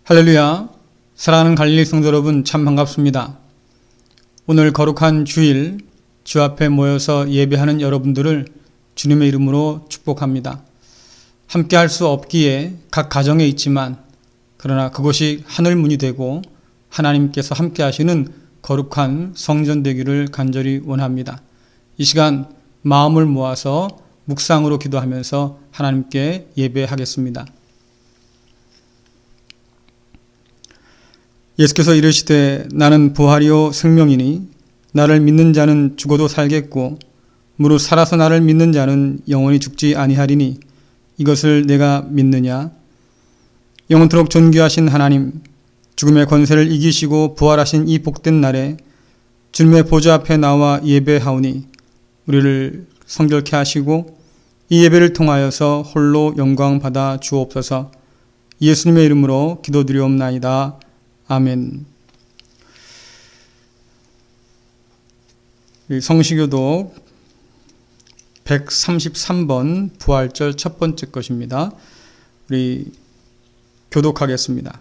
할렐루야. 사랑하는 갈릴리 성도 여러분, 참 반갑습니다. 오늘 거룩한 주일 주 앞에 모여서 예배하는 여러분들을 주님의 이름으로 축복합니다. 함께 할 수 없기에 각 가정에 있지만 그러나 그것이 하늘문이 되고 하나님께서 함께 하시는 거룩한 성전 되기를 간절히 원합니다. 이 시간 마음을 모아서 묵상으로 기도하면서 하나님께 예배하겠습니다. 예수께서 이르시되 나는 부활이요 생명이니 나를 믿는 자는 죽어도 살겠고 무릇 살아서 나를 믿는 자는 영원히 죽지 아니하리니 이것을 내가 믿느냐. 영원토록 존귀하신 하나님, 죽음의 권세를 이기시고 부활하신 이 복된 날에 주님의 보좌 앞에 나와 예배하오니 우리를 성결케 하시고 이 예배를 통하여서 홀로 영광 받아 주옵소서. 예수님의 이름으로 기도드리옵나이다. 아멘. 성시교독 133번 부활절 첫 번째 것입니다. 우리 교독하겠습니다.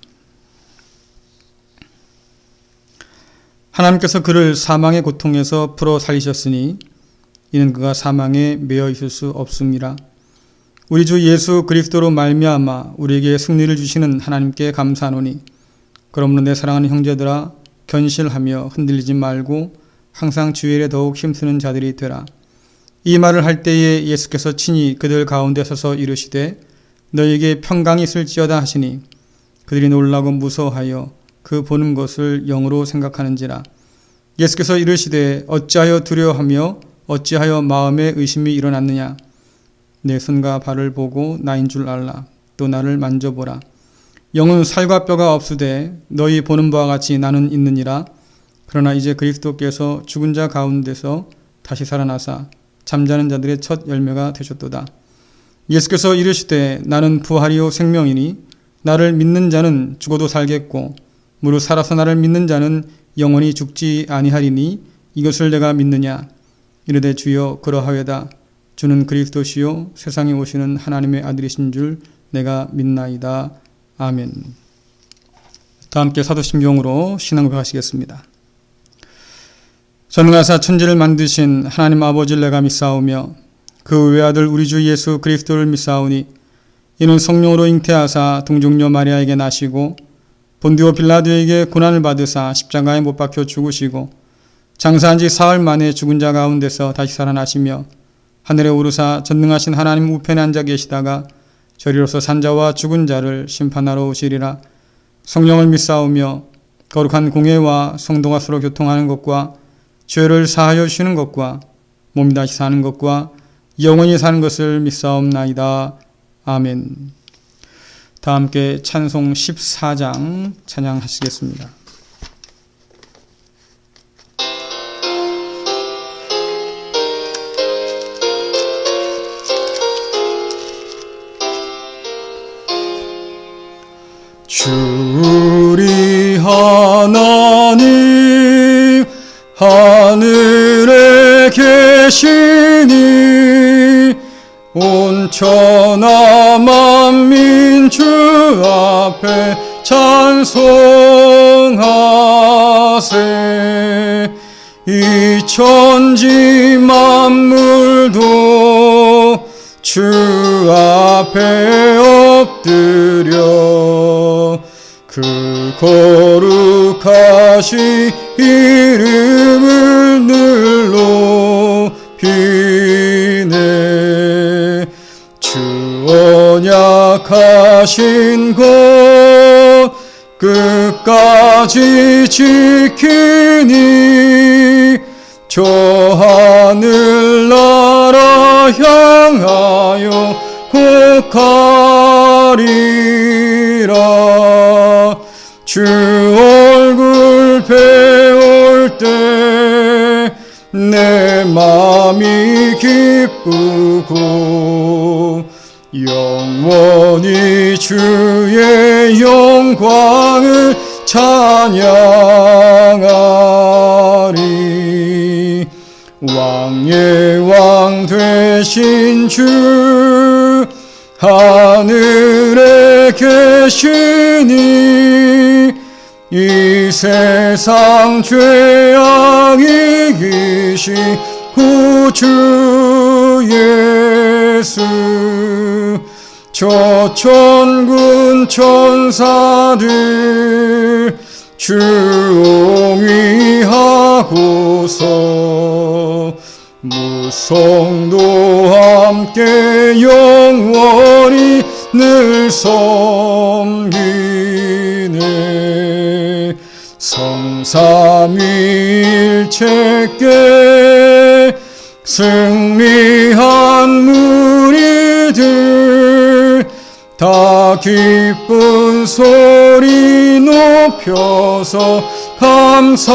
하나님께서 그를 사망의 고통에서 풀어 살리셨으니 이는 그가 사망에 매여 있을 수 없음이라. 우리 주 예수 그리스도로 말미암아 우리에게 승리를 주시는 하나님께 감사하노니 그러므로 내 사랑하는 형제들아 견실하며 흔들리지 말고 항상 주일에 더욱 힘쓰는 자들이 되라. 이 말을 할 때에 예수께서 친히 그들 가운데 서서 이르시되 너희에게 평강이 있을지어다 하시니 그들이 놀라고 무서워하여 그 보는 것을 영으로 생각하는지라. 예수께서 이르시되 어찌하여 두려워하며 어찌하여 마음에 의심이 일어났느냐. 내 손과 발을 보고 나인 줄 알라. 또 나를 만져보라. 영은 살과 뼈가 없으되 너희 보는 바와 같이 나는 있느니라. 그러나 이제 그리스도께서 죽은 자 가운데서 다시 살아나사 잠자는 자들의 첫 열매가 되셨도다. 예수께서 이르시되 나는 부활이요 생명이니 나를 믿는 자는 죽어도 살겠고 무릇 살아서 나를 믿는 자는 영원히 죽지 아니하리니 이것을 내가 믿느냐. 이르되 주여 그러하외다. 주는 그리스도시요 세상에 오시는 하나님의 아들이신 줄 내가 믿나이다. 아멘. 다 함께 사도신경으로 신앙 고백하시겠습니다. 전능하사 천지를 만드신 하나님 아버지를 내가 믿사오며 그 외아들 우리 주 예수 그리스도를 믿사오니 이는 성령으로 잉태하사 동정녀 마리아에게 나시고 본디오 빌라도에게 고난을 받으사 십자가에 못 박혀 죽으시고 장사한 지 사흘 만에 죽은 자 가운데서 다시 살아나시며 하늘에 오르사 전능하신 하나님 우편에 앉아 계시다가 저리로서 산자와 죽은 자를 심판하러 오시리라. 성령을 믿사오며 거룩한 공회와 성도가 서로 교통하는 것과 죄를 사하여 주시는 것과 몸이 다시 사는 것과 영원히 사는 것을 믿사옵나이다. 아멘. 다 함께 찬송 14장 찬양하시겠습니다. 주리 하나님 하늘에 계시니 온 천하 만민 주 앞에 찬송하세. 이 천지 만물도 주 앞에 엎드려 그 거룩하신 이름을 늘 높이네. 주 언약하신 것 끝까지 지키니 저 하늘나라 향하여 곧 가리라. 주 얼굴 배울 때 내 맘이 기쁘고 영원히 주의 영광을 찬양하리. 왕의 왕 되신 주 하늘에 계시니 이 세상 죄악 이기신 구주 예수 저 천군 천사들 주옹위하고서 무성도 함께 영원히 늘 섬기네 성삼위일체께 승리한 무리들 다 기쁜 소리 높여서 감사드려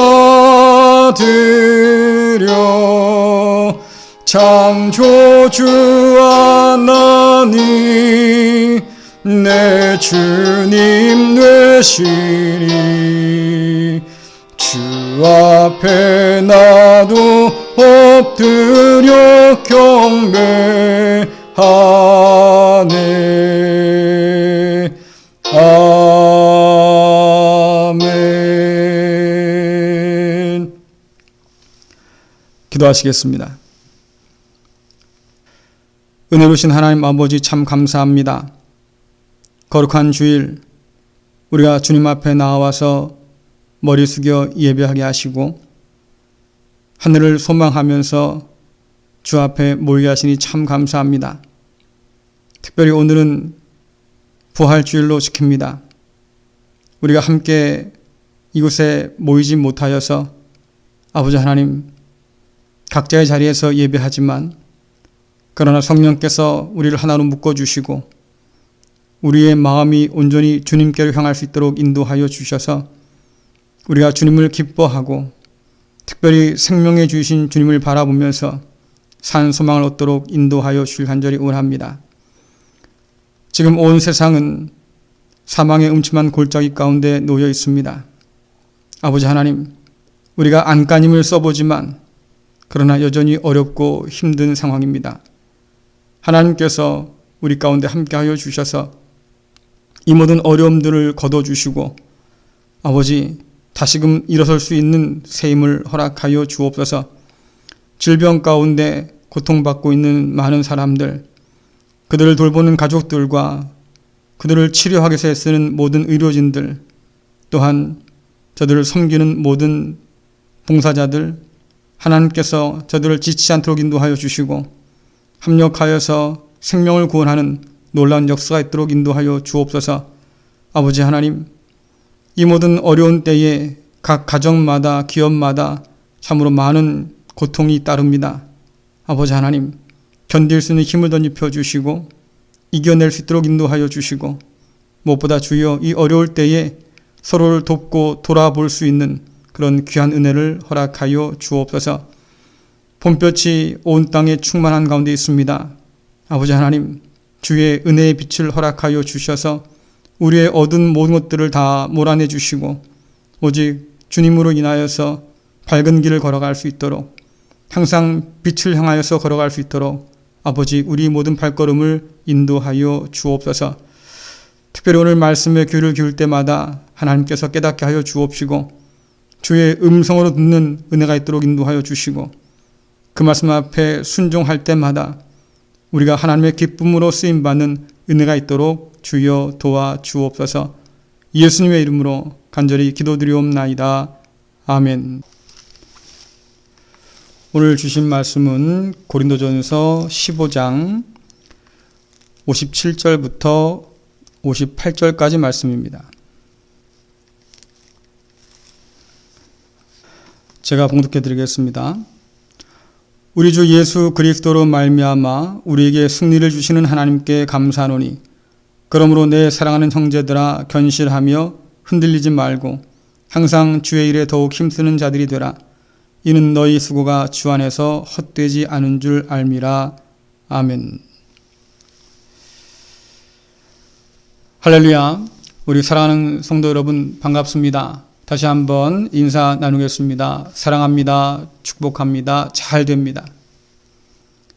창조주 하나님 내 주님 되시니 주 앞에 나도 엎드려 경배하네. 아멘. 기도하시겠습니다. 은혜로우신 하나님 아버지 참 감사합니다. 거룩한 주일 우리가 주님 앞에 나와서 머리 숙여 예배하게 하시고 하늘을 소망하면서 주 앞에 모이게 하시니 참 감사합니다. 특별히 오늘은 부활주일로 지킵니다. 우리가 함께 이곳에 모이지 못하여서 아버지 하나님 각자의 자리에서 예배하지만 그러나 성령께서 우리를 하나로 묶어주시고 우리의 마음이 온전히 주님께로 향할 수 있도록 인도하여 주셔서 우리가 주님을 기뻐하고 특별히 생명해 주신 주님을 바라보면서 산 소망을 얻도록 인도하여 주실 간절히 원합니다. 지금 온 세상은 사망의 음침한 골짜기 가운데 놓여 있습니다. 아버지 하나님, 우리가 안간힘을 써보지만 그러나 여전히 어렵고 힘든 상황입니다. 하나님께서 우리 가운데 함께하여 주셔서 이 모든 어려움들을 거둬주시고 아버지 다시금 일어설 수 있는 새 힘을 허락하여 주옵소서. 질병 가운데 고통받고 있는 많은 사람들, 그들을 돌보는 가족들과 그들을 치료하기 위해 쓰는 모든 의료진들, 또한 저들을 섬기는 모든 봉사자들, 하나님께서 저들을 지치지 않도록 인도하여 주시고 합력하여서 생명을 구원하는 놀라운 역사가 있도록 인도하여 주옵소서. 아버지 하나님, 이 모든 어려운 때에 각 가정마다 기업마다 참으로 많은 고통이 따릅니다. 아버지 하나님, 견딜 수 있는 힘을 덧입혀 주시고 이겨낼 수 있도록 인도하여 주시고 무엇보다 주여 이 어려울 때에 서로를 돕고 돌아볼 수 있는 그런 귀한 은혜를 허락하여 주옵소서. 봄볕이 온 땅에 충만한 가운데 있습니다. 아버지 하나님, 주의 은혜의 빛을 허락하여 주셔서 우리의 얻은 모든 것들을 다 몰아내 주시고 오직 주님으로 인하여서 밝은 길을 걸어갈 수 있도록 항상 빛을 향하여서 걸어갈 수 있도록 아버지 우리 모든 발걸음을 인도하여 주옵소서. 특별히 오늘 말씀의 귀를 기울 때마다 하나님께서 깨닫게 하여 주옵시고 주의 음성으로 듣는 은혜가 있도록 인도하여 주시고 그 말씀 앞에 순종할 때마다 우리가 하나님의 기쁨으로 쓰임받는 은혜가 있도록 주여 도와 주옵소서. 예수님의 이름으로 간절히 기도드리옵나이다. 아멘. 오늘 주신 말씀은 고린도전서 15장 57절부터 58절까지 말씀입니다. 제가 봉독해 드리겠습니다. 우리 주 예수 그리스도로 말미암아 우리에게 승리를 주시는 하나님께 감사하노니 그러므로 내 사랑하는 형제들아 견실하며 흔들리지 말고 항상 주의 일에 더욱 힘쓰는 자들이 되라. 이는 너희 수고가 주 안에서 헛되지 않은 줄 알미라. 아멘. 할렐루야. 우리 사랑하는 성도 여러분 반갑습니다. 다시 한번 인사 나누겠습니다. 사랑합니다. 축복합니다. 잘 됩니다.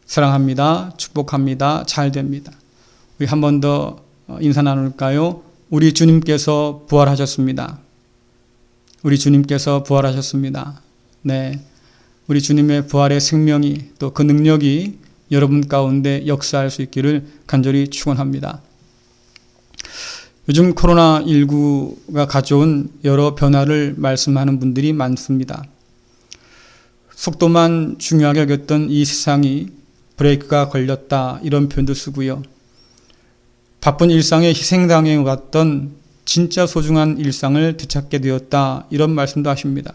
사랑합니다. 축복합니다. 잘 됩니다. 우리 한 번 더 인사 나눌까요? 우리 주님께서 부활하셨습니다. 우리 주님께서 부활하셨습니다. 네, 우리 주님의 부활의 생명이 또 그 능력이 여러분 가운데 역사할 수 있기를 간절히 축원합니다. 요즘 코로나19가 가져온 여러 변화를 말씀하는 분들이 많습니다. 속도만 중요하게 여겼던 이 세상이 브레이크가 걸렸다, 이런 표현도 쓰고요. 바쁜 일상에 희생당해 왔던 진짜 소중한 일상을 되찾게 되었다, 이런 말씀도 하십니다.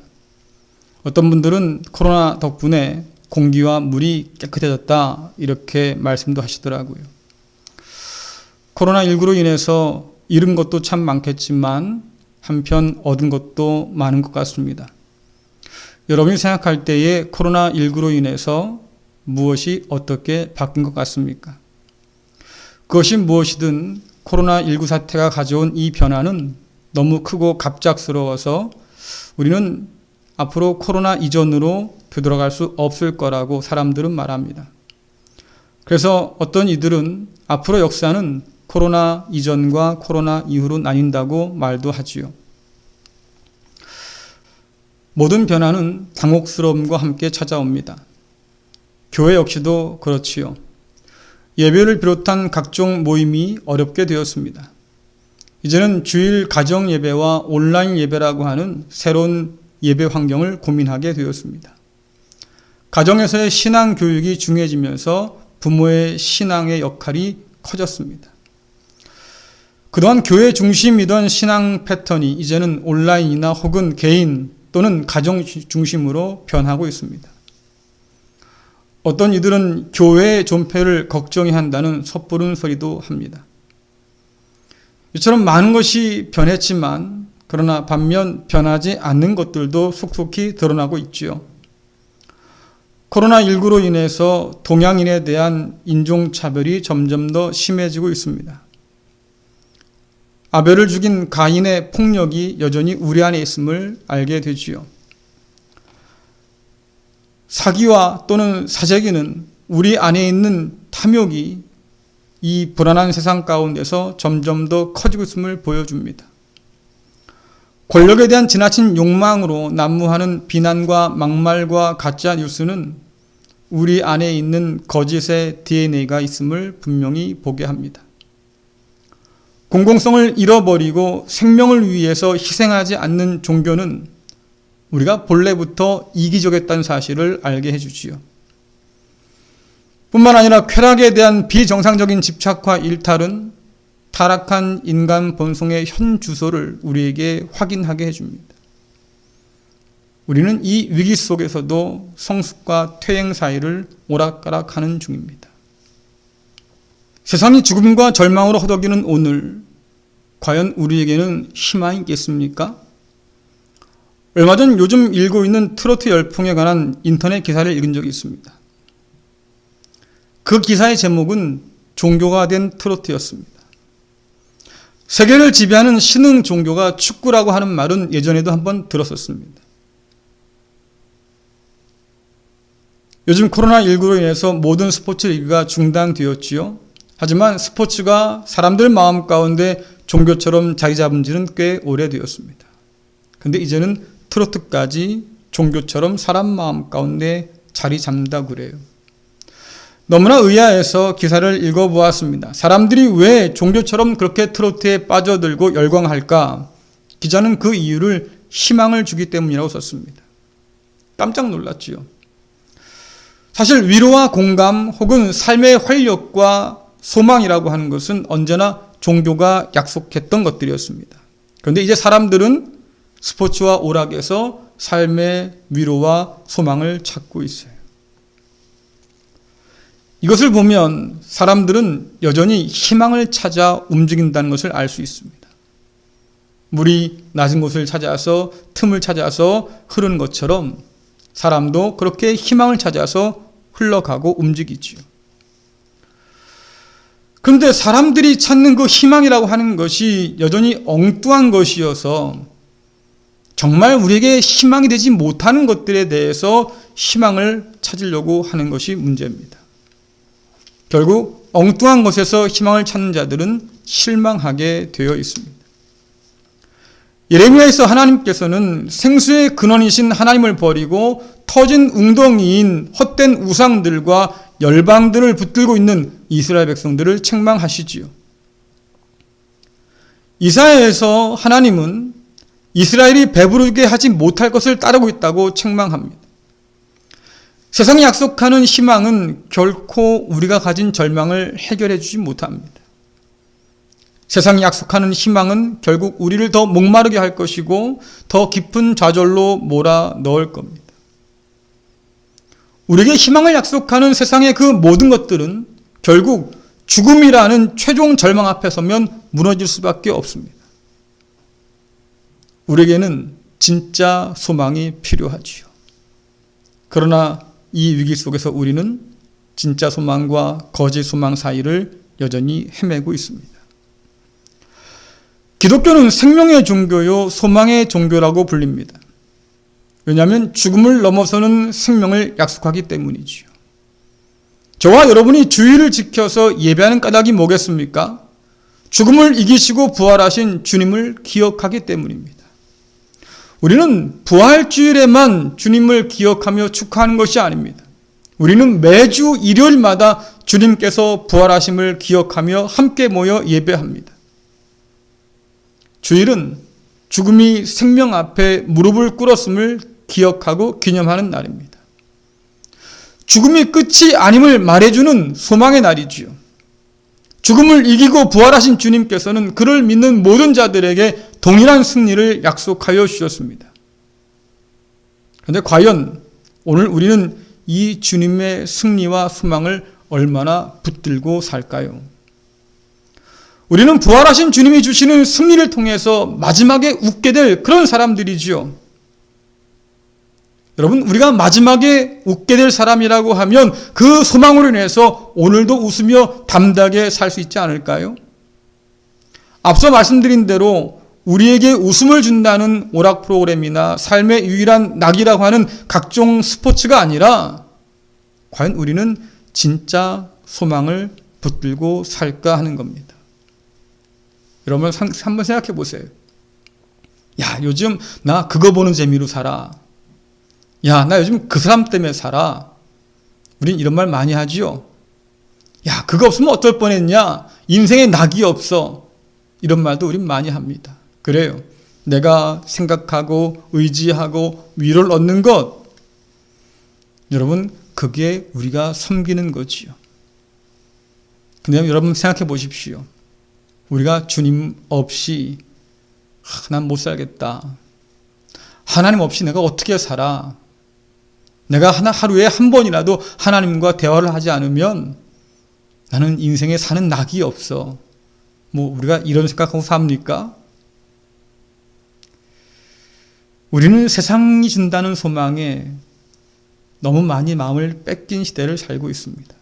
어떤 분들은 코로나 덕분에 공기와 물이 깨끗해졌다, 이렇게 말씀도 하시더라고요. 코로나19로 인해서 잃은 것도 참 많겠지만 한편 얻은 것도 많은 것 같습니다. 여러분이 생각할 때에 코로나19로 인해서 무엇이 어떻게 바뀐 것 같습니까? 그것이 무엇이든 코로나19 사태가 가져온 이 변화는 너무 크고 갑작스러워서 우리는 앞으로 코로나 이전으로 되돌아갈 수 없을 거라고 사람들은 말합니다. 그래서 어떤 이들은 앞으로 역사는 코로나 이전과 코로나 이후로 나뉜다고 말도 하지요. 모든 변화는 당혹스러움과 함께 찾아옵니다. 교회 역시도 그렇지요. 예배를 비롯한 각종 모임이 어렵게 되었습니다. 이제는 주일 가정 예배와 온라인 예배라고 하는 새로운 예배 환경을 고민하게 되었습니다. 가정에서의 신앙 교육이 중요해지면서 부모의 신앙의 역할이 커졌습니다. 그동안 교회 중심이던 신앙 패턴이 이제는 온라인이나 혹은 개인 또는 가정 중심으로 변하고 있습니다. 어떤 이들은 교회의 존폐를 걱정해야 한다는 섣부른 소리도 합니다. 이처럼 많은 것이 변했지만 그러나 반면 변하지 않는 것들도 속속히 드러나고 있지요. 코로나19로 인해서 동양인에 대한 인종차별이 점점 더 심해지고 있습니다. 아벨을 죽인 가인의 폭력이 여전히 우리 안에 있음을 알게 되지요. 사기와 또는 사재기는 우리 안에 있는 탐욕이 이 불안한 세상 가운데서 점점 더 커지고 있음을 보여줍니다. 권력에 대한 지나친 욕망으로 난무하는 비난과 막말과 가짜 뉴스는 우리 안에 있는 거짓의 DNA가 있음을 분명히 보게 합니다. 공공성을 잃어버리고 생명을 위해서 희생하지 않는 종교는 우리가 본래부터 이기적이었다는 사실을 알게 해주지요. 뿐만 아니라 쾌락에 대한 비정상적인 집착과 일탈은 타락한 인간 본성의 현 주소를 우리에게 확인하게 해줍니다. 우리는 이 위기 속에서도 성숙과 퇴행 사이를 오락가락하는 중입니다. 세상이 죽음과 절망으로 허덕이는 오늘, 과연 우리에게는 희망이 있겠습니까? 얼마 전 요즘 일고 있는 트로트 열풍에 관한 인터넷 기사를 읽은 적이 있습니다. 그 기사의 제목은 종교가 된 트로트였습니다. 세계를 지배하는 신흥 종교가 축구라고 하는 말은 예전에도 한번 들었었습니다. 요즘 코로나19로 인해서 모든 스포츠 리그가 중단되었지요. 하지만 스포츠가 사람들 마음 가운데 종교처럼 자리 잡은 지는 꽤 오래되었습니다. 근데 이제는 트로트까지 종교처럼 사람 마음 가운데 자리 잡는다고 그래요. 너무나 의아해서 기사를 읽어보았습니다. 사람들이 왜 종교처럼 그렇게 트로트에 빠져들고 열광할까? 기자는 그 이유를 희망을 주기 때문이라고 썼습니다. 깜짝 놀랐지요. 사실 위로와 공감 혹은 삶의 활력과 소망이라고 하는 것은 언제나 종교가 약속했던 것들이었습니다. 그런데 이제 사람들은 스포츠와 오락에서 삶의 위로와 소망을 찾고 있어요. 이것을 보면 사람들은 여전히 희망을 찾아 움직인다는 것을 알 수 있습니다. 물이 낮은 곳을 찾아서 틈을 찾아서 흐르는 것처럼 사람도 그렇게 희망을 찾아서 흘러가고 움직이지요. 그런데 사람들이 찾는 그 희망이라고 하는 것이 여전히 엉뚱한 것이어서 정말 우리에게 희망이 되지 못하는 것들에 대해서 희망을 찾으려고 하는 것이 문제입니다. 결국 엉뚱한 것에서 희망을 찾는 자들은 실망하게 되어 있습니다. 예레미야에서 하나님께서는 생수의 근원이신 하나님을 버리고 터진 웅덩이인 헛된 우상들과 열방들을 붙들고 있는 이스라엘 백성들을 책망하시지요. 이사야에서 하나님은 이스라엘이 배부르게 하지 못할 것을 따르고 있다고 책망합니다. 세상이 약속하는 희망은 결코 우리가 가진 절망을 해결해 주지 못합니다. 세상이 약속하는 희망은 결국 우리를 더 목마르게 할 것이고 더 깊은 좌절로 몰아 넣을 겁니다. 우리에게 희망을 약속하는 세상의 그 모든 것들은 결국 죽음이라는 최종 절망 앞에 서면 무너질 수밖에 없습니다. 우리에게는 진짜 소망이 필요하지요. 그러나 이 위기 속에서 우리는 진짜 소망과 거짓 소망 사이를 여전히 헤매고 있습니다. 기독교는 생명의 종교요 소망의 종교라고 불립니다. 왜냐하면 죽음을 넘어서는 생명을 약속하기 때문이지요. 저와 여러분이 주의를 지켜서 예배하는 까닭이 뭐겠습니까? 죽음을 이기시고 부활하신 주님을 기억하기 때문입니다. 우리는 부활주일에만 주님을 기억하며 축하하는 것이 아닙니다. 우리는 매주 일요일마다 주님께서 부활하심을 기억하며 함께 모여 예배합니다. 주일은 죽음이 생명 앞에 무릎을 꿇었음을 기억하고 기념하는 날입니다. 죽음이 끝이 아님을 말해주는 소망의 날이지요. 죽음을 이기고 부활하신 주님께서는 그를 믿는 모든 자들에게 동일한 승리를 약속하여 주셨습니다. 그런데 과연 오늘 우리는 이 주님의 승리와 소망을 얼마나 붙들고 살까요? 우리는 부활하신 주님이 주시는 승리를 통해서 마지막에 웃게 될 그런 사람들이지요. 여러분, 우리가 마지막에 웃게 될 사람이라고 하면 그 소망으로 인해서 오늘도 웃으며 담대하게 살 수 있지 않을까요? 앞서 말씀드린 대로 우리에게 웃음을 준다는 오락 프로그램이나 삶의 유일한 낙이라고 하는 각종 스포츠가 아니라 과연 우리는 진짜 소망을 붙들고 살까 하는 겁니다. 여러분 한번 생각해 보세요. 야, 요즘 나 그거 보는 재미로 살아. 야, 나 요즘 그 사람 때문에 살아. 우린 이런 말 많이 하지요. 야, 그거 없으면 어떨 뻔했냐. 인생에 낙이 없어. 이런 말도 우린 많이 합니다. 그래요. 내가 생각하고 의지하고 위로를 얻는 것. 여러분, 그게 우리가 섬기는 거지요. 근데 여러분 생각해 보십시오. 우리가 주님 없이 난 못 살겠다. 하나님 없이 내가 어떻게 살아? 내가 하루에 한 번이라도 하나님과 대화를 하지 않으면 나는 인생에 사는 낙이 없어. 뭐 우리가 이런 생각하고 삽니까? 우리는 세상이 준다는 소망에 너무 많이 마음을 뺏긴 시대를 살고 있습니다.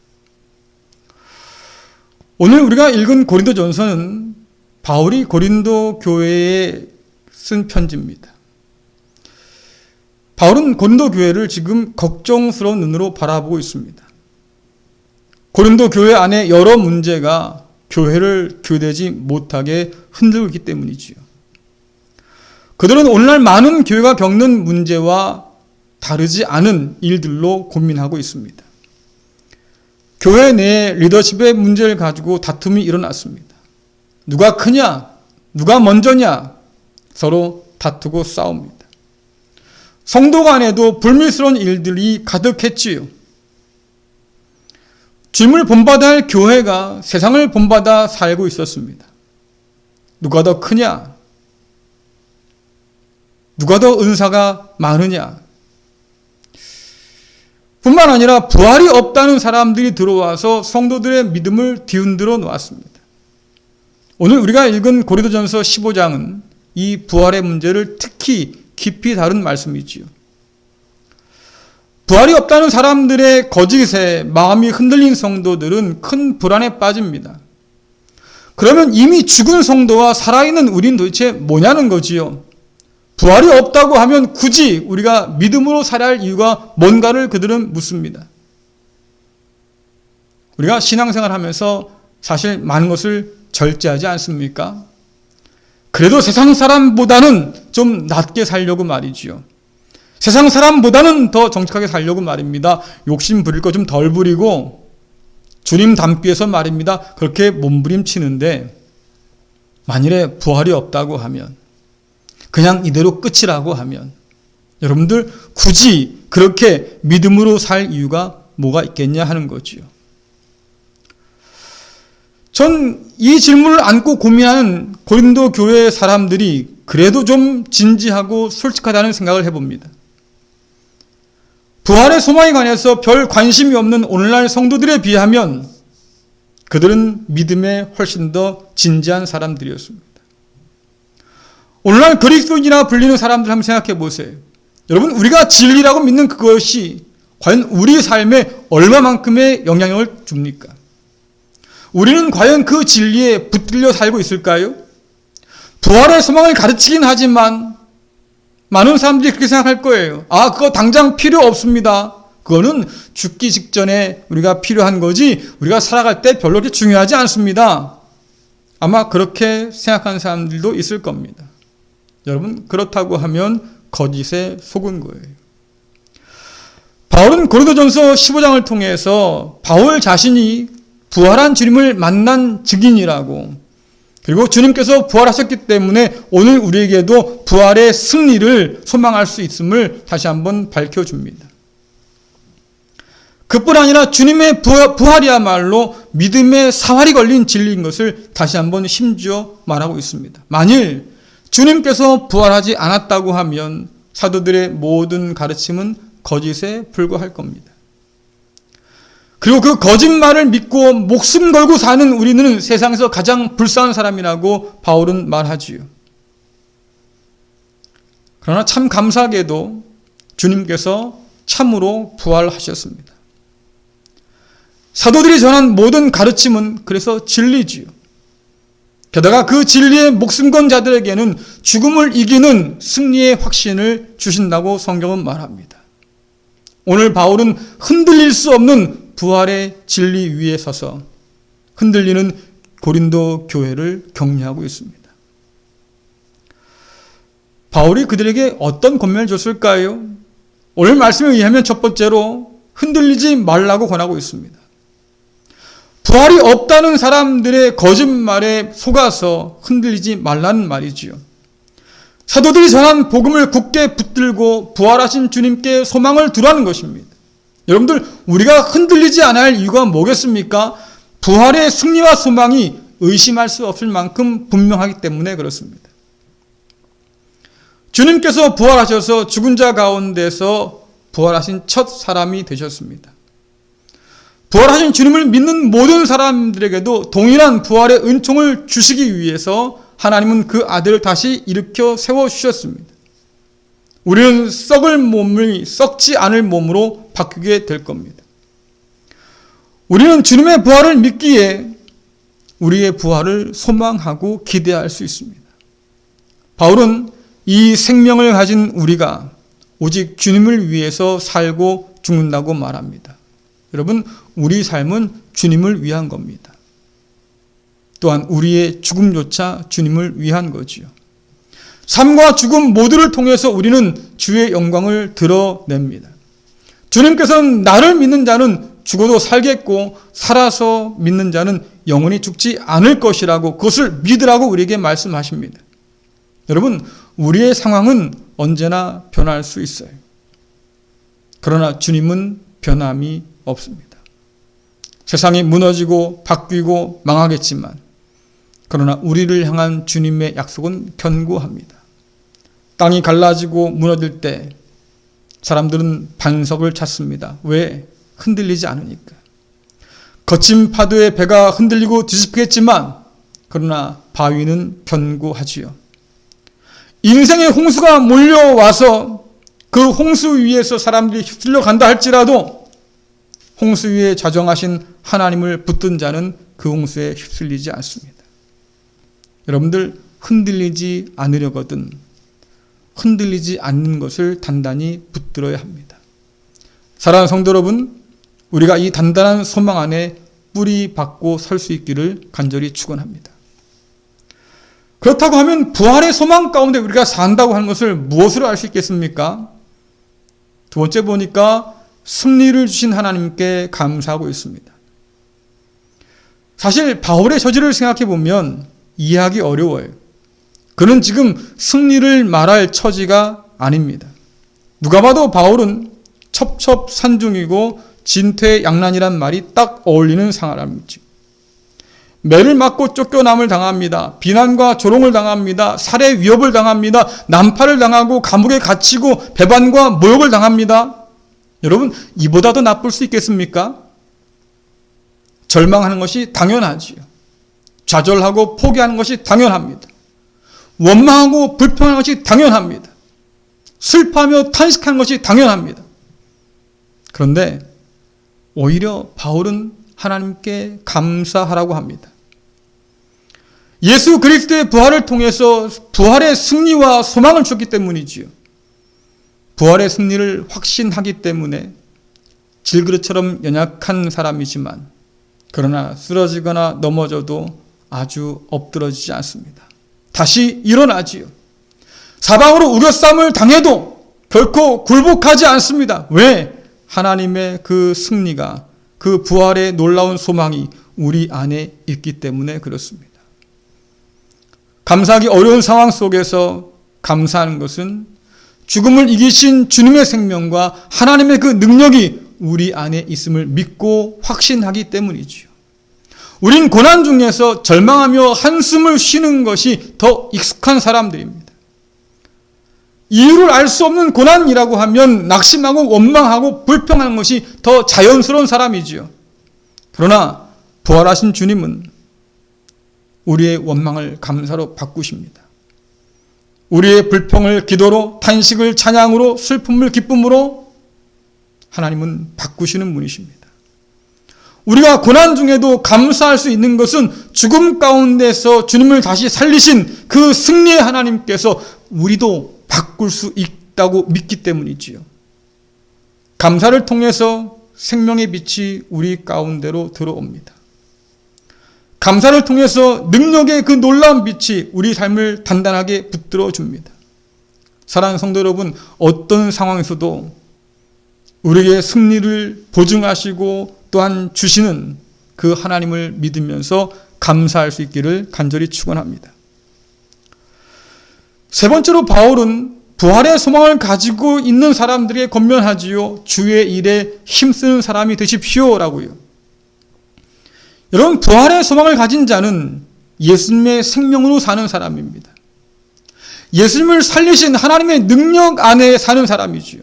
오늘 우리가 읽은 고린도전서는 바울이 고린도 교회에 쓴 편지입니다. 바울은 고린도 교회를 지금 걱정스러운 눈으로 바라보고 있습니다. 고린도 교회 안에 여러 문제가 교회를 교대지 못하게 흔들고 있기 때문이지요. 그들은 오늘날 많은 교회가 겪는 문제와 다르지 않은 일들로 고민하고 있습니다. 교회 내 리더십의 문제를 가지고 다툼이 일어났습니다. 누가 크냐? 누가 먼저냐? 서로 다투고 싸웁니다. 성도 간에도 불미스러운 일들이 가득했지요. 주님을 본받아야 할 교회가 세상을 본받아 살고 있었습니다. 누가 더 크냐? 누가 더 은사가 많으냐? 뿐만 아니라 부활이 없다는 사람들이 들어와서 성도들의 믿음을 뒤흔들어 놓았습니다. 오늘 우리가 읽은 고린도전서 15장은 이 부활의 문제를 특히 깊이 다룬 말씀이지요. 부활이 없다는 사람들의 거짓에 마음이 흔들린 성도들은 큰 불안에 빠집니다. 그러면 이미 죽은 성도와 살아있는 우린 도대체 뭐냐는 거지요. 부활이 없다고 하면 굳이 우리가 믿음으로 살아야 할 이유가 뭔가를 그들은 묻습니다. 우리가 신앙생활 하면서 사실 많은 것을 절제하지 않습니까? 그래도 세상 사람보다는 좀 낫게 살려고 말이지요. 세상 사람보다는 더 정직하게 살려고 말입니다. 욕심 부릴 거 좀 덜 부리고 주님 닮기 위해서 말입니다. 그렇게 몸부림치는데 만일에 부활이 없다고 하면, 그냥 이대로 끝이라고 하면 여러분들 굳이 그렇게 믿음으로 살 이유가 뭐가 있겠냐 하는 거지요. 전 이 질문을 안고 고민하는 고린도 교회 사람들이 그래도 좀 진지하고 솔직하다는 생각을 해봅니다. 부활의 소망에 관해서 별 관심이 없는 오늘날 성도들에 비하면 그들은 믿음에 훨씬 더 진지한 사람들이었습니다. 오늘날 그리스도인이라 불리는 사람들 한번 생각해 보세요. 여러분, 우리가 진리라고 믿는 그것이 과연 우리 삶에 얼마만큼의 영향을 줍니까? 우리는 과연 그 진리에 붙들려 살고 있을까요? 부활의 소망을 가르치긴 하지만 많은 사람들이 그렇게 생각할 거예요. 아, 그거 당장 필요 없습니다. 그거는 죽기 직전에 우리가 필요한 거지 우리가 살아갈 때 별로 그렇게 중요하지 않습니다. 아마 그렇게 생각하는 사람들도 있을 겁니다. 여러분, 그렇다고 하면 거짓에 속은 거예요. 바울은 고린도전서 15장을 통해서 바울 자신이 부활한 주님을 만난 증인이라고, 그리고 주님께서 부활하셨기 때문에 오늘 우리에게도 부활의 승리를 소망할 수 있음을 다시 한번 밝혀줍니다. 그뿐 아니라 주님의 부활이야말로 믿음의 사활이 걸린 진리인 것을 다시 한번 심지어 말하고 있습니다. 만일 주님께서 부활하지 않았다고 하면 사도들의 모든 가르침은 거짓에 불과할 겁니다. 그리고 그 거짓말을 믿고 목숨 걸고 사는 우리는 세상에서 가장 불쌍한 사람이라고 바울은 말하지요. 그러나 참 감사하게도 주님께서 참으로 부활하셨습니다. 사도들이 전한 모든 가르침은 그래서 진리지요. 게다가 그 진리에 목숨 건 자들에게는 죽음을 이기는 승리의 확신을 주신다고 성경은 말합니다. 오늘 바울은 흔들릴 수 없는 부활의 진리 위에 서서 흔들리는 고린도 교회를 격려하고 있습니다. 바울이 그들에게 어떤 권면을 줬을까요? 오늘 말씀에 의하면 첫 번째로 흔들리지 말라고 권하고 있습니다. 부활이 없다는 사람들의 거짓말에 속아서 흔들리지 말라는 말이지요. 사도들이 전한 복음을 굳게 붙들고 부활하신 주님께 소망을 두라는 것입니다. 여러분들, 우리가 흔들리지 않아야 할 이유가 뭐겠습니까? 부활의 승리와 소망이 의심할 수 없을 만큼 분명하기 때문에 그렇습니다. 주님께서 부활하셔서 죽은 자 가운데서 부활하신 첫 사람이 되셨습니다. 부활하신 주님을 믿는 모든 사람들에게도 동일한 부활의 은총을 주시기 위해서 하나님은 그 아들을 다시 일으켜 세워주셨습니다. 우리는 썩을 몸이 썩지 않을 몸으로 바뀌게 될 겁니다. 우리는 주님의 부활을 믿기에 우리의 부활을 소망하고 기대할 수 있습니다. 바울은 이 생명을 가진 우리가 오직 주님을 위해서 살고 죽는다고 말합니다. 여러분, 우리 삶은 주님을 위한 겁니다. 또한 우리의 죽음조차 주님을 위한 거지요. 삶과 죽음 모두를 통해서 우리는 주의 영광을 드러냅니다. 주님께서는 나를 믿는 자는 죽어도 살겠고 살아서 믿는 자는 영원히 죽지 않을 것이라고, 그것을 믿으라고 우리에게 말씀하십니다. 여러분, 우리의 상황은 언제나 변할 수 있어요. 그러나 주님은 변함이 없습니다. 세상이 무너지고 바뀌고 망하겠지만 그러나 우리를 향한 주님의 약속은 견고합니다. 땅이 갈라지고 무너질 때 사람들은 반석을 찾습니다. 왜? 흔들리지 않으니까. 거친 파도에 배가 흔들리고 뒤집겠지만 그러나 바위는 견고하지요. 인생의 홍수가 몰려와서 그 홍수 위에서 사람들이 휩쓸려 간다 할지라도 홍수 위에 자정하신 하나님을 붙든 자는 그 홍수에 휩쓸리지 않습니다. 여러분들, 흔들리지 않으려거든 흔들리지 않는 것을 단단히 붙들어야 합니다. 사랑하는 성도 여러분, 우리가 이 단단한 소망 안에 뿌리 박고 설 수 있기를 간절히 축원합니다. 그렇다고 하면 부활의 소망 가운데 우리가 산다고 하는 것을 무엇으로 알 수 있겠습니까? 두 번째 보니까 승리를 주신 하나님께 감사하고 있습니다. 사실 바울의 저지를 생각해 보면 이해하기 어려워요. 그는 지금 승리를 말할 처지가 아닙니다. 누가 봐도 바울은 첩첩산중이고 진퇴양난이란 말이 딱 어울리는 사람이죠. 매를 맞고 쫓겨남을 당합니다. 비난과 조롱을 당합니다. 살해 위협을 당합니다. 난파를 당하고 감옥에 갇히고 배반과 모욕을 당합니다. 여러분, 이보다 더 나쁠 수 있겠습니까? 절망하는 것이 당연하지요. 좌절하고 포기하는 것이 당연합니다. 원망하고 불평하는 것이 당연합니다. 슬퍼하며 탄식하는 것이 당연합니다. 그런데 오히려 바울은 하나님께 감사하라고 합니다. 예수 그리스도의 부활을 통해서 부활의 승리와 소망을 줬기 때문이지요. 부활의 승리를 확신하기 때문에 질그릇처럼 연약한 사람이지만 그러나 쓰러지거나 넘어져도 아주 엎드러지지 않습니다. 다시 일어나지요. 사방으로 우겨싸움을 당해도 결코 굴복하지 않습니다. 왜? 하나님의 그 승리가, 그 부활의 놀라운 소망이 우리 안에 있기 때문에 그렇습니다. 감사하기 어려운 상황 속에서 감사하는 것은 죽음을 이기신 주님의 생명과 하나님의 그 능력이 우리 안에 있음을 믿고 확신하기 때문이지요. 우린 고난 중에서 절망하며 한숨을 쉬는 것이 더 익숙한 사람들입니다. 이유를 알 수 없는 고난이라고 하면 낙심하고 원망하고 불평하는 것이 더 자연스러운 사람이지요. 그러나 부활하신 주님은 우리의 원망을 감사로 바꾸십니다. 우리의 불평을 기도로, 탄식을 찬양으로, 슬픔을 기쁨으로 하나님은 바꾸시는 분이십니다. 우리가 고난 중에도 감사할 수 있는 것은 죽음 가운데서 주님을 다시 살리신 그 승리의 하나님께서 우리도 바꿀 수 있다고 믿기 때문이지요. 감사를 통해서 생명의 빛이 우리 가운데로 들어옵니다. 감사를 통해서 능력의 그 놀라운 빛이 우리 삶을 단단하게 붙들어 줍니다. 사랑하는 성도 여러분, 어떤 상황에서도 우리에게 승리를 보증하시고 또한 주시는 그 하나님을 믿으면서 감사할 수 있기를 간절히 축원합니다. 세 번째로 바울은 부활의 소망을 가지고 있는 사람들에게 권면하지요. 주의 일에 힘쓰는 사람이 되십시오라고요. 여러분, 부활의 소망을 가진 자는 예수님의 생명으로 사는 사람입니다. 예수님을 살리신 하나님의 능력 안에 사는 사람이지요.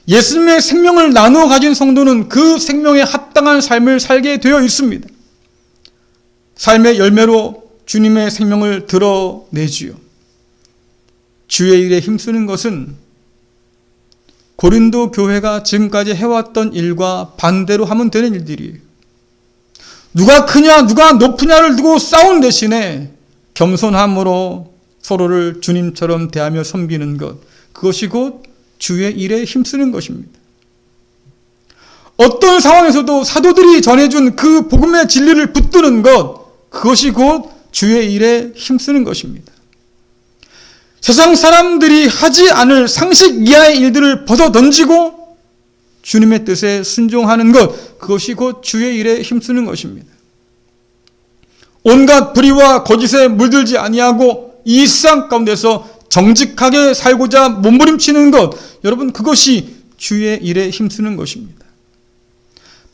예수님의 생명을 나누어 가진 성도는 그 생명에 합당한 삶을 살게 되어 있습니다. 삶의 열매로 주님의 생명을 드러내지요. 주의 일에 힘쓰는 것은 고린도 교회가 지금까지 해왔던 일과 반대로 하면 되는 일들이에요. 누가 크냐 누가 높으냐를 두고 싸운 대신에 겸손함으로 서로를 주님처럼 대하며 섬기는 것, 그것이 곧 주의 일에 힘쓰는 것입니다. 어떤 상황에서도 사도들이 전해준 그 복음의 진리를 붙드는 것, 그것이 곧 주의 일에 힘쓰는 것입니다. 세상 사람들이 하지 않을 상식 이하의 일들을 벗어던지고 주님의 뜻에 순종하는 것, 그것이 곧 주의 일에 힘쓰는 것입니다. 온갖 불의와 거짓에 물들지 아니하고 이 세상 가운데서 정직하게 살고자 몸부림치는 것, 여러분, 그것이 주의 일에 힘쓰는 것입니다.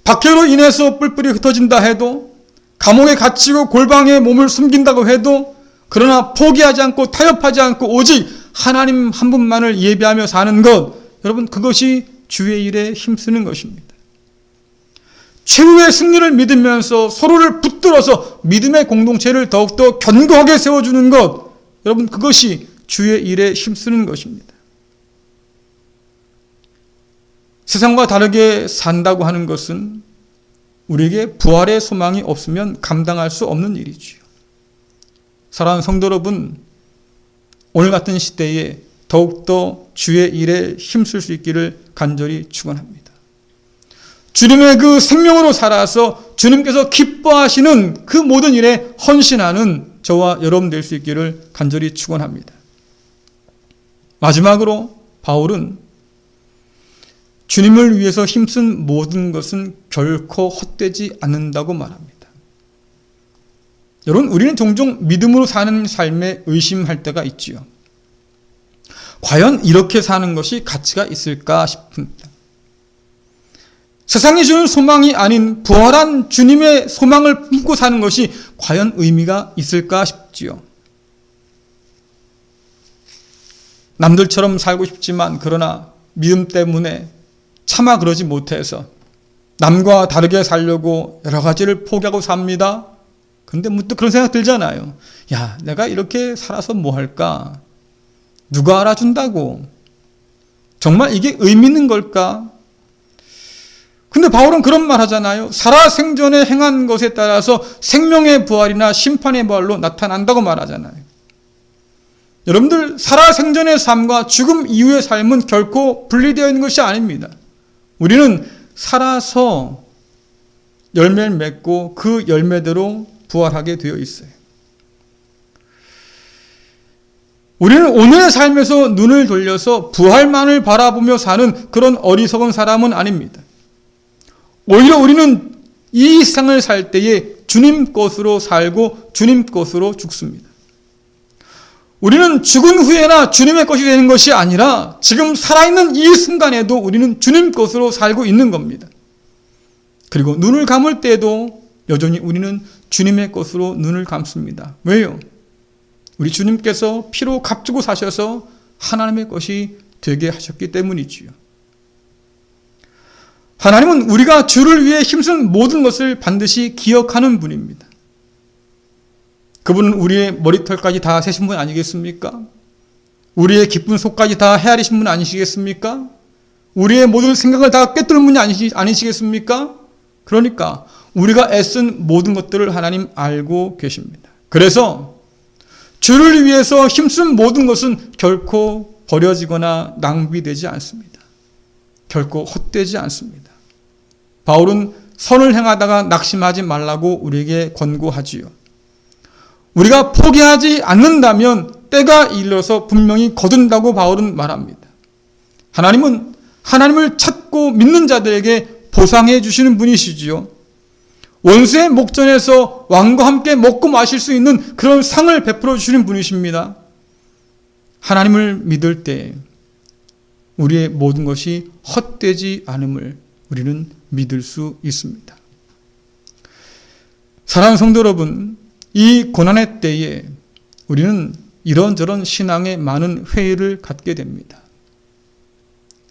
박해로 인해서 뿔뿔이 흩어진다 해도, 감옥에 갇히고 골방에 몸을 숨긴다고 해도, 그러나 포기하지 않고 타협하지 않고 오직 하나님 한 분만을 예배하며 사는 것, 여러분, 그것이 주의 일에 힘쓰는 것입니다. 최후의 승리를 믿으면서 서로를 붙들어서 믿음의 공동체를 더욱더 견고하게 세워주는 것, 여러분, 그것이 주의 일에 힘쓰는 것입니다. 세상과 다르게 산다고 하는 것은 우리에게 부활의 소망이 없으면 감당할 수 없는 일이지요. 사랑하는 성도 여러분, 오늘 같은 시대에 더욱더 주의 일에 힘쓸 수 있기를 간절히 축원합니다. 주님의 그 생명으로 살아서 주님께서 기뻐하시는 그 모든 일에 헌신하는 저와 여러분 될 수 있기를 간절히 축원합니다. 마지막으로 바울은 주님을 위해서 힘쓴 모든 것은 결코 헛되지 않는다고 말합니다. 여러분, 우리는 종종 믿음으로 사는 삶에 의심할 때가 있지요. 과연 이렇게 사는 것이 가치가 있을까 싶습니다. 세상이 주는 소망이 아닌 부활한 주님의 소망을 품고 사는 것이 과연 의미가 있을까 싶지요. 남들처럼 살고 싶지만 그러나 믿음 때문에 차마 그러지 못해서 남과 다르게 살려고 여러 가지를 포기하고 삽니다. 근데 문득 그런 생각 들잖아요. 야, 내가 이렇게 살아서 뭐 할까? 누가 알아준다고? 정말 이게 의미 있는 걸까? 근데 바울은 그런 말 하잖아요. 살아생전에 행한 것에 따라서 생명의 부활이나 심판의 부활로 나타난다고 말하잖아요. 여러분들, 살아생전의 삶과 죽음 이후의 삶은 결코 분리되어 있는 것이 아닙니다. 우리는 살아서 열매를 맺고 그 열매대로 부활하게 되어 있어요. 우리는 오늘의 삶에서 눈을 돌려서 부활만을 바라보며 사는 그런 어리석은 사람은 아닙니다. 오히려 우리는 이 세상을 살 때에 주님 것으로 살고 주님 것으로 죽습니다. 우리는 죽은 후에나 주님의 것이 되는 것이 아니라 지금 살아있는 이 순간에도 우리는 주님 것으로 살고 있는 겁니다. 그리고 눈을 감을 때도 여전히 우리는 주님의 것으로 눈을 감습니다. 왜요? 우리 주님께서 피로 값주고 사셔서 하나님의 것이 되게 하셨기 때문이지요. 하나님은 우리가 주를 위해 힘쓴 모든 것을 반드시 기억하는 분입니다. 그분은 우리의 머리털까지 다 세신 분 아니겠습니까? 우리의 기쁜 속까지 다 헤아리신 분 아니시겠습니까? 우리의 모든 생각을 다 꿰뚫는 분이 아니시겠습니까? 그러니까 우리가 애쓴 모든 것들을 하나님 알고 계십니다. 그래서 주를 위해서 힘쓴 모든 것은 결코 버려지거나 낭비되지 않습니다. 결코 헛되지 않습니다. 바울은 선을 행하다가 낙심하지 말라고 우리에게 권고하지요. 우리가 포기하지 않는다면 때가 이르러서 분명히 거둔다고 바울은 말합니다. 하나님은 하나님을 찾고 믿는 자들에게 보상해 주시는 분이시지요. 원수의 목전에서 왕과 함께 먹고 마실 수 있는 그런 상을 베풀어 주시는 분이십니다. 하나님을 믿을 때 우리의 모든 것이 헛되지 않음을 우리는 믿을 수 있습니다. 사랑하는 성도 여러분, 이 고난의 때에 우리는 이런저런 신앙에 많은 회의를 갖게 됩니다.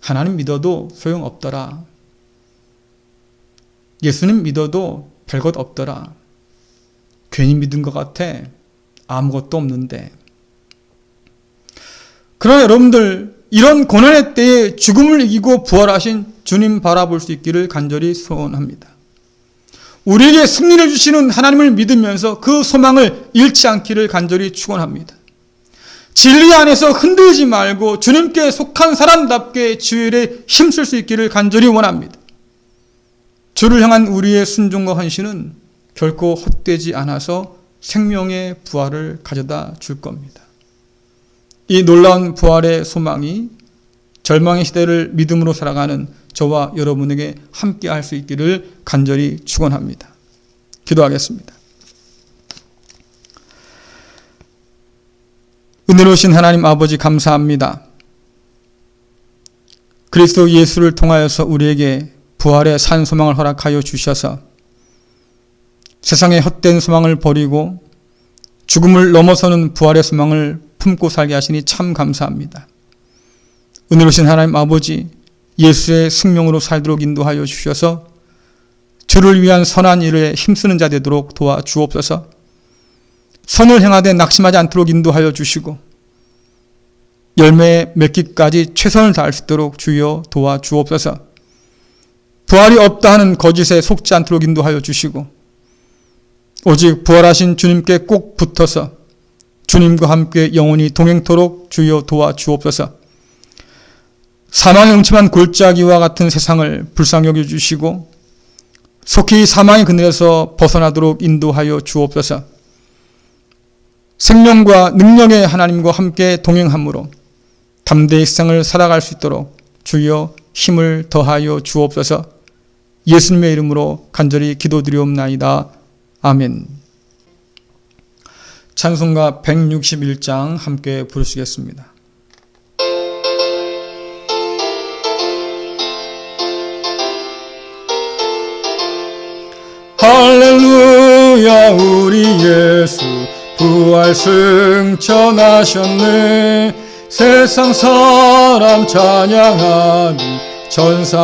하나님 믿어도 소용없더라. 예수님 믿어도 별것 없더라. 괜히 믿은 것 같아. 아무것도 없는데. 그러나 여러분들, 이런 고난의 때에 죽음을 이기고 부활하신 주님 바라볼 수 있기를 간절히 소원합니다. 우리에게 승리를 주시는 하나님을 믿으면서 그 소망을 잃지 않기를 간절히 축원합니다. 진리 안에서 흔들지 말고 주님께 속한 사람답게 주일에 힘쓸 수 있기를 간절히 원합니다. 주를 향한 우리의 순종과 헌신은 결코 헛되지 않아서 생명의 부활을 가져다 줄 겁니다. 이 놀라운 부활의 소망이 절망의 시대를 믿음으로 살아가는 저와 여러분에게 함께 할 수 있기를 간절히 축원합니다. 기도하겠습니다. 은혜로우신 하나님 아버지 감사합니다. 그리스도 예수를 통하여서 우리에게 부활의 산 소망을 허락하여 주셔서 세상의 헛된 소망을 버리고 죽음을 넘어서는 부활의 소망을 품고 살게 하시니 참 감사합니다. 은혜로우신 하나님 아버지, 예수의 생명으로 살도록 인도하여 주셔서 주를 위한 선한 일에 힘쓰는 자 되도록 도와주옵소서. 선을 행하되 낙심하지 않도록 인도하여 주시고 열매 맺기까지 최선을 다할 수 있도록 주여 도와주옵소서. 부활이 없다 하는 거짓에 속지 않도록 인도하여 주시고 오직 부활하신 주님께 꼭 붙어서 주님과 함께 영원히 동행토록 주여 도와주옵소서. 사망의 음침한 골짜기와 같은 세상을 불쌍히 여겨주시고 속히 사망의 그늘에서 벗어나도록 인도하여 주옵소서. 생명과 능력의 하나님과 함께 동행함으로 담대히 세상을 살아갈 수 있도록 주여 힘을 더하여 주옵소서. 예수님의 이름으로 간절히 기도드리옵나이다. 아멘. 찬송가 161장 함께 부르시겠습니다. 할렐루야 우리 예수 부활 승천하셨네. 세상 사람 찬양하니 천사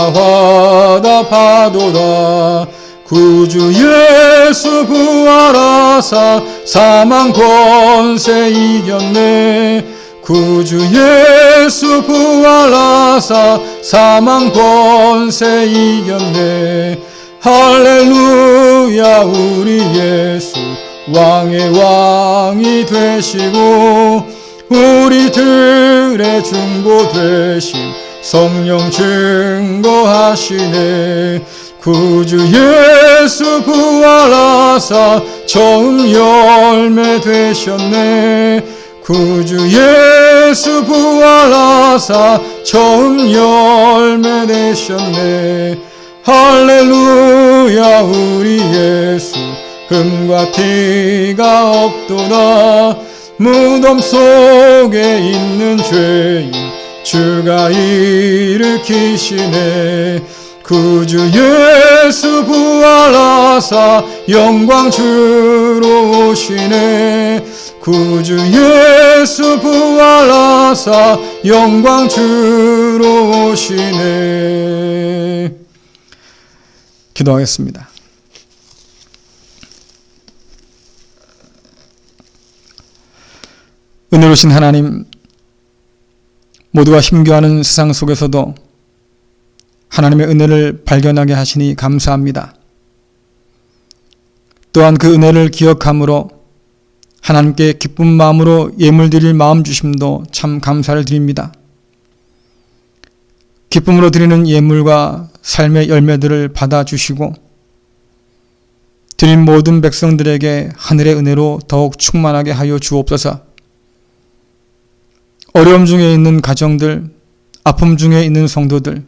화답하도다. 구주 예수 부활하사 사망 권세 이겼네. 구주 예수 부활하사 사망 권세 이겼네. 할렐루야 우리 예수 왕의 왕이 되시고 우리들의 중보 되신 성령 증거하시네. 구주 예수 부활하사 처음 열매 되셨네. 구주 예수 부활하사 처음 열매 되셨네. 할렐루야 우리 예수 흠과 티가 없도다. 무덤 속에 있는 죄인 주가 일으키시네. 구주 예수 부활하사 영광 주로 오시네. 구주 예수 부활하사 영광 주로 오시네. 기도하겠습니다. 은혜로우신 하나님, 모두가 힘겨워하는 세상 속에서도 하나님의 은혜를 발견하게 하시니 감사합니다. 또한 그 은혜를 기억함으로 하나님께 기쁜 마음으로 예물 드릴 마음 주심도 참 감사를 드립니다. 기쁨으로 드리는 예물과 삶의 열매들을 받아주시고 드린 모든 백성들에게 하늘의 은혜로 더욱 충만하게 하여 주옵소서. 어려움 중에 있는 가정들, 아픔 중에 있는 성도들,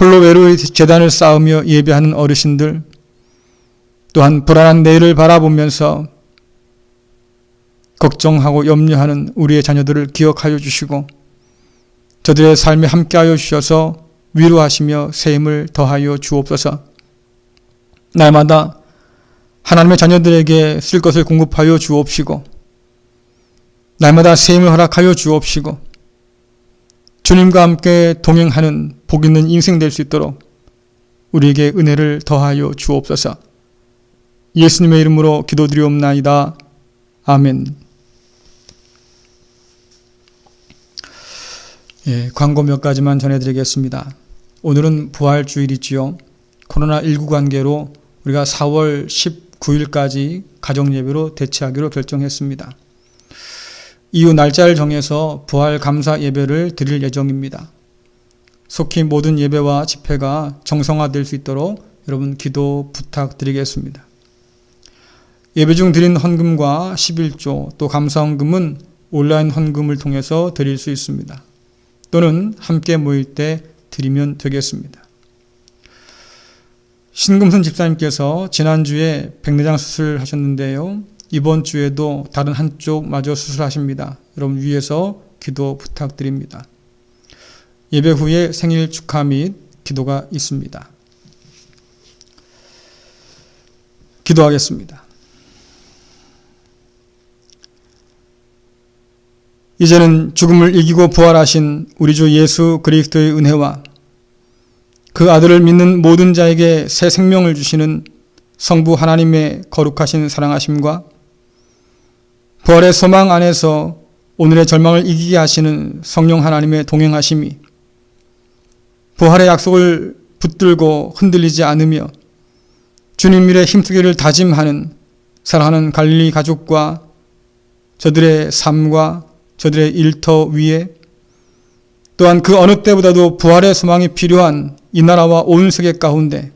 홀로 외로이 제단을 쌓으며 예배하는 어르신들, 또한 불안한 내일을 바라보면서 걱정하고 염려하는 우리의 자녀들을 기억하여 주시고 저들의 삶에 함께하여 주셔서 위로하시며 새 힘을 더하여 주옵소서. 날마다 하나님의 자녀들에게 쓸 것을 공급하여 주옵시고 날마다 새 힘을 허락하여 주옵시고 주님과 함께 동행하는 복 있는 인생 될 수 있도록 우리에게 은혜를 더하여 주옵소서. 예수님의 이름으로 기도드리옵나이다. 아멘. 광고 몇 가지만 전해드리겠습니다. 오늘은 부활주일이지요. 코로나19 관계로 우리가 4월 19일까지 가정예배로 대체하기로 결정했습니다. 이후 날짜를 정해서 부활 감사 예배를 드릴 예정입니다. 속히 모든 예배와 집회가 정상화될 수 있도록 여러분 기도 부탁드리겠습니다. 예배 중 드린 헌금과 11조 또 감사헌금은 온라인 헌금을 통해서 드릴 수 있습니다. 또는 함께 모일 때 드리면 되겠습니다. 신금순 집사님께서 지난주에 백내장 수술하셨는데요. 이번 주에도 다른 한쪽 마저 수술하십니다. 여러분 위에서 기도 부탁드립니다. 예배 후에 생일 축하 및 기도가 있습니다. 기도하겠습니다. 이제는 죽음을 이기고 부활하신 우리 주 예수 그리스도의 은혜와 그 아들을 믿는 모든 자에게 새 생명을 주시는 성부 하나님의 거룩하신 사랑하심과 부활의 소망 안에서 오늘의 절망을 이기게 하시는 성령 하나님의 동행하심이 부활의 약속을 붙들고 흔들리지 않으며 주님 일에 힘쓰기를 다짐하는 사랑하는 갈릴리 가족과 저들의 삶과 저들의 일터 위에 또한 그 어느 때보다도 부활의 소망이 필요한 이 나라와 온 세계 가운데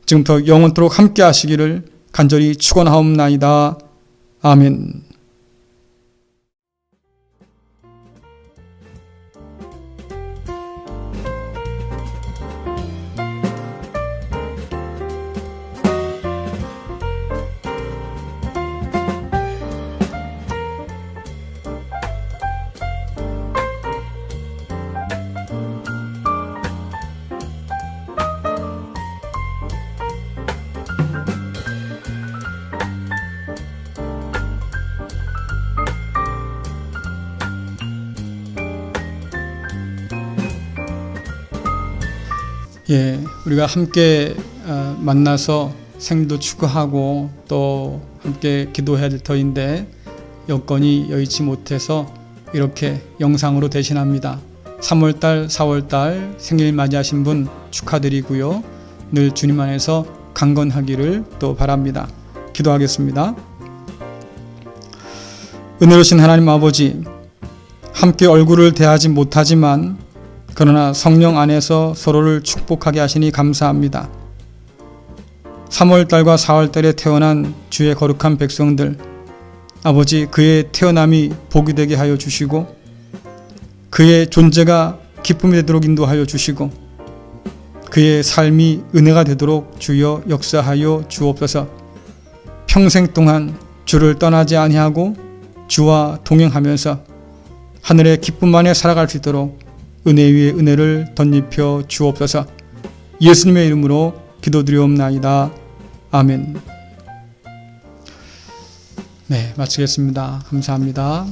지금부터 영원토록 함께 하시기를 간절히 축원하옵나이다. 아멘. 우리가 함께 만나서 생일도 축하하고 또 함께 기도해야 될 터인데 여건이 여의치 못해서 이렇게 영상으로 대신합니다. 3월달, 4월달 생일 맞이하신 분 축하드리고요. 늘 주님 안에서 강건하기를 또 바랍니다. 기도하겠습니다. 은혜로우신 하나님 아버지, 함께 얼굴을 대하지 못하지만 그러나 성령 안에서 서로를 축복하게 하시니 감사합니다. 3월달과 4월달에 태어난 주의 거룩한 백성들, 아버지 그의 태어남이 복이 되게 하여 주시고 그의 존재가 기쁨이 되도록 인도하여 주시고 그의 삶이 은혜가 되도록 주여 역사하여 주옵소서. 평생 동안 주를 떠나지 아니하고 주와 동행하면서 하늘의 기쁨 안에 살아갈 수 있도록 은혜 위에 은혜를 덧입혀 주옵소서. 예수님의 이름으로 기도드리옵나이다. 아멘. 네, 마치겠습니다. 감사합니다.